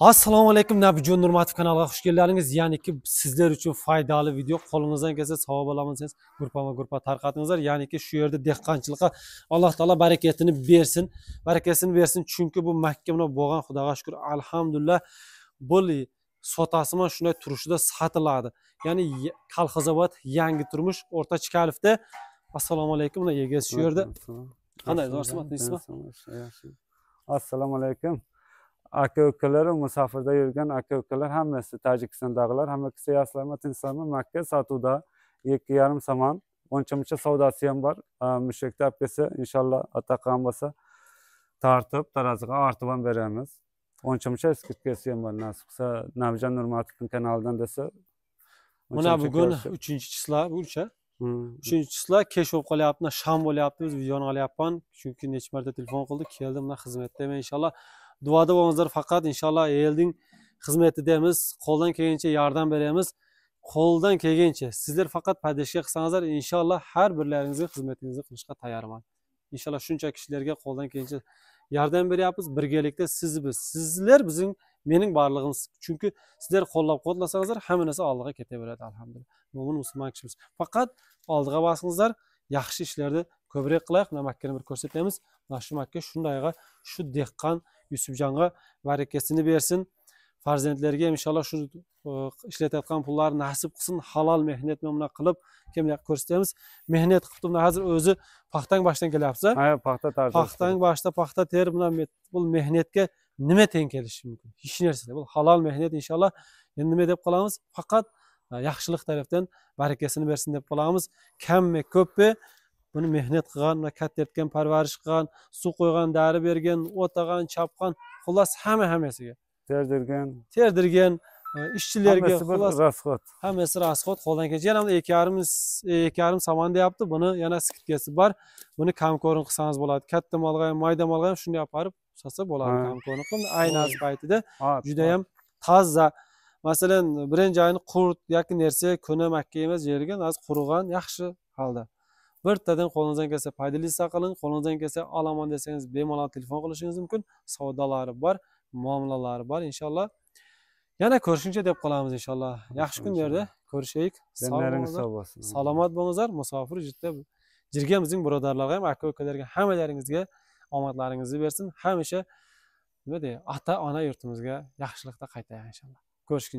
Assalomu alaykum, Nabijon Nurmatov kanaliga xush keldingiz. Ya'niki sizlar uchun foydali video. Qo'lingizdan kelsa savob olamansangiz, gruppa tarqatingizlar. Ya'niki shu yerda dehqonchilikqa Alloh taolo barakatini bersin. Barakasini bersin, chunki bu Makka bilan bo'lgan Xudoga shukr, alhamdulillah, bu sotasima shunday turishida sotiladi. Ya'ni kolxozobod yangi turmush o'rta Chikalifda. Assalomu alaykum, mana egasi shu yerda. Qanday zo'rsizmi? Assalomu alaykum. Aka-ukalar, musafirda yurgan aka-ukalar hammasi Tojikistondagilar, hammasi yaxshilarmi, tinchlarmi? Makka sotuvda 2,5 somon. O'ncha savdosi ham bor. Mushakda olib kelsa, inshaalloh ataqam bo'lsa, tartib taroziga ortib ham beramiz. O'ncha eskirtkasi ham bor. Nasib qilsa, Nabijon Nurmatovning kanalidan desa. Mana bugun 3-chislar bo'yicha. 3-chislar kech bo'lib qolyapti, sham bo'lyapti. Biz videoni olyapman, chunki necha marta telefon qildi, keldim, mana xizmatdayman inshaalloh. Duoda bo'lingizlar, faqat inshaalloh elding xizmatidamiz, qo'ldan kelgancha yordam beramiz. Qo'ldan kelgancha sizlar faqat podдержка qilsangizlar, inshaalloh har birlaringizga xizmatingizni qilishga tayyorman. Inshaalloh shuncha kishilarga qo'ldan kelgancha yordam beryapmiz. Birgalikda sizlar bizning mening borlig'imiz. Chunki sizlar qo'llab-quvvatlасаңызlar, hamma narsa oldiga ketaveradi, alhamdulillah. Mo'min musulmon kishimiz. Faqat oldiga bosingizlar, yaxshi ishlarni ko'proq qilaylik. Mana Makkani bir ko'rsatamiz. Mana shu Makka shundayga, shu dehqon Yusufjonga barakasini bersin. Farzandlarga inshaalloh shu ishlatayotgan pullarni nasib qilsin, halol mehnat bilan qilib kimlarga ko'rsatamiz. Mehnat qilib hozir o'zi paxtang boshdan kelyapsiz. Ha, paxta tarzi. Paxtang boshda paxta ter bilan bu mehnatga nima teng kelishi mumkin? Hech narsa. Bu halol mehnat inshaalloh. Endi nima deb qolamiz? Faqat yaxshilik tarafdan barakasini bersin deb qolamiz. Kammi, ko'pmi buni mehnat qilgan va katta etgan, parvarish qilgan, suv qo'ygan, dari bergan, o'tagan, chapgan, xullas hammasiga terdirgan ishchilarga xullas hammasi rasxod qo'ldan kelgan. Yana 2,5 somon deyapti. Buni yana skidkasi bor. Buni kamko'rin qilsangiz bo'ladi. Katta molga ham, mayda molga ham shunday olib sotsa bo'ladi. Kamko'rin qilib, aynan paytida juda ham toza. Masalan, birinchi oyni qurt yoki narsa kuni Makka emas, yerga hozir qurigan, yaxshi holda. Birtadan qo'lingizdan kelsa foydalisa qiling, qo'lingizdan kelsa olaman desangiz bemalol telefon qilishingiz mumkin. Savdolari bor, muomalalari bor inshaalloh. Yana ko'rishguncha deb qolamiz inshaalloh. Yaxshi kunlarda ko'rishaylik. Salomat bo'lingizlar. Musofir jirgan bizning birodarlarga ham, aka-ukalarga, hammalaringizga omadlaringizni bersin. Hamisha nima deydi? Ota-ona yurtimizga yaxshilikda qaytaylik inshaalloh. Ko'rishguncha